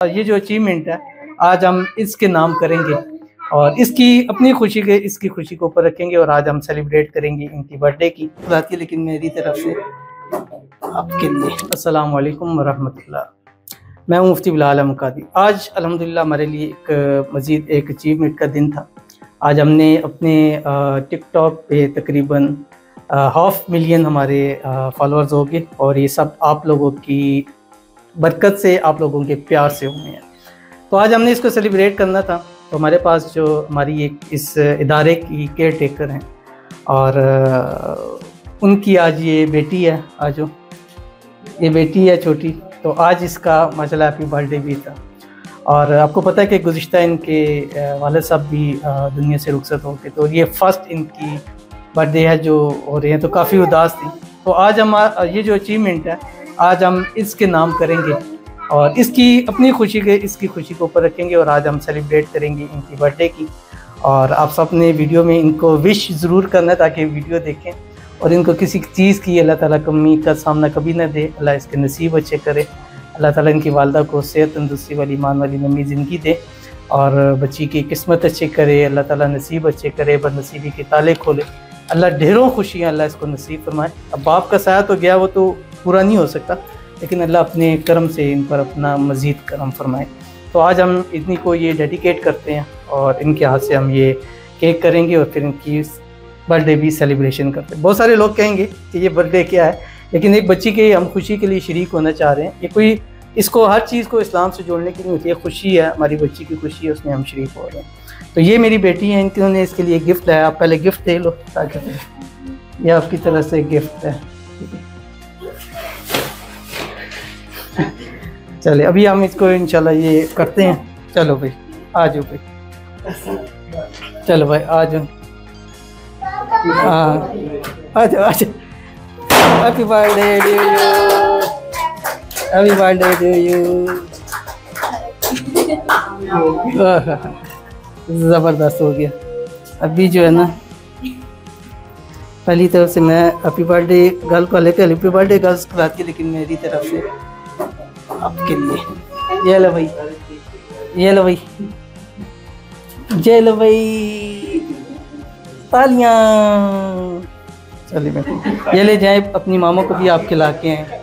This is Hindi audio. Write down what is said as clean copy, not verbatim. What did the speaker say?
ये जो अचीवमेंट है आज हम इसके नाम करेंगे और इसकी अपनी खुशी के इसकी खुशी को ऊपर रखेंगे और आज हम सेलिब्रेट करेंगे इनकी बर्थडे की रात की। लेकिन मेरी तरफ से आपके लिए अस्सलाम वालेकुम वरहमतुल्लाह। मैं हूँ मुफ्ती बिलाल अहमद कादी। आज अल्हम्दुलिल्लाह हमारे लिए एक मज़ीद एक अचीवमेंट का दिन था। आज हमने अपने टिकटॉक पे तकरीबन 500,000 हमारे फॉलोअर्स हो गए और ये सब आप लोगों की बरकत से, आप लोगों के प्यार से हुए हैं। तो आज हमने इसको सेलिब्रेट करना था। तो हमारे पास जो हमारी एक इस इदारे की केयर टेकर हैं और उनकी आज ये बेटी है, आज ये बेटी है छोटी। तो आज इसका माशाल्लाह हैप्पी बर्थडे भी था और आपको पता है कि गुज़िश्ता इनके वालिद साहब भी दुनिया से रुखसत हो गए। तो ये फर्स्ट इनकी बर्थडे है जो हो रही है, तो काफ़ी उदास थी। तो आज हम ये जो अचीवमेंट है आज हम इसके नाम करेंगे और इसकी अपनी खुशी के इसकी खुशी को ऊपर रखेंगे और आज हम सेलिब्रेट करेंगे इनकी बर्थडे की। और आप सब ने वीडियो में इनको विश ज़रूर करना है ताकि वीडियो देखें और इनको किसी चीज़ की अल्लाह ताला कमी का सामना कभी ना दे। अल्लाह इसके नसीब अच्छे करे। अल्लाह ताला इनकी वालदा को सेहत तंदुरुस्ती वाली ईमान वाली लंबी ज़िंदगी दे और बच्ची की किस्मत अच्छी करे। अल्लाह ताला नसीब अच्छे करे, बदनसीबी के ताले खोले। अल्लाह ढेरों खुशियाँ अल्लाह इसको नसीब फरमाए। अब बाप का साया तो गया, वो तो पूरा नहीं हो सकता, लेकिन अल्लाह अपने करम से इन पर अपना मज़ीद करम फरमाए। तो आज हम इतनी को ये डेडिकेट करते हैं और इनके हाथ से हम ये केक करेंगे और फिर इनकी बर्थडे भी सेलिब्रेशन करते हैं। बहुत सारे लोग कहेंगे कि ये बर्थडे क्या है, लेकिन एक बच्ची के हम खुशी के लिए शरीक होना चाह रहे हैं। ये कोई इसको हर चीज़ को इस्लाम से जोड़ने की नहीं होती है, खुशी है, हमारी बच्ची की खुशी है, उसमें हम शरीक हो रहे हैं। तो ये मेरी बेटी है, इन्होंने इसके लिए गिफ्ट लाया। आप पहले गिफ्ट दे लो ताकि ये आपकी तरफ से गिफ्ट है। चले अभी हम इसको इंशाल्लाह ये करते हैं। चलो भाई आ जाओ भाई, चलो भाई आ जाओ, हाँ आ जाओ आ जाओ। Happy birthday to you, happy birthday to you. ज़बरदस्त हो गया। अभी जो है ना पहली तरफ से मैं हैप्पी बर्थडे गर्ल को लेकर हैप्पी बर्थडे गर्ल्स कराती है, लेकिन मेरी तरफ से आपके लिए ये लो भाई, ये लो भाई, ये लो भाई, तालियां। चलिए मैं ये ले जाए, अपनी मामा को भी आप खिला के हैं।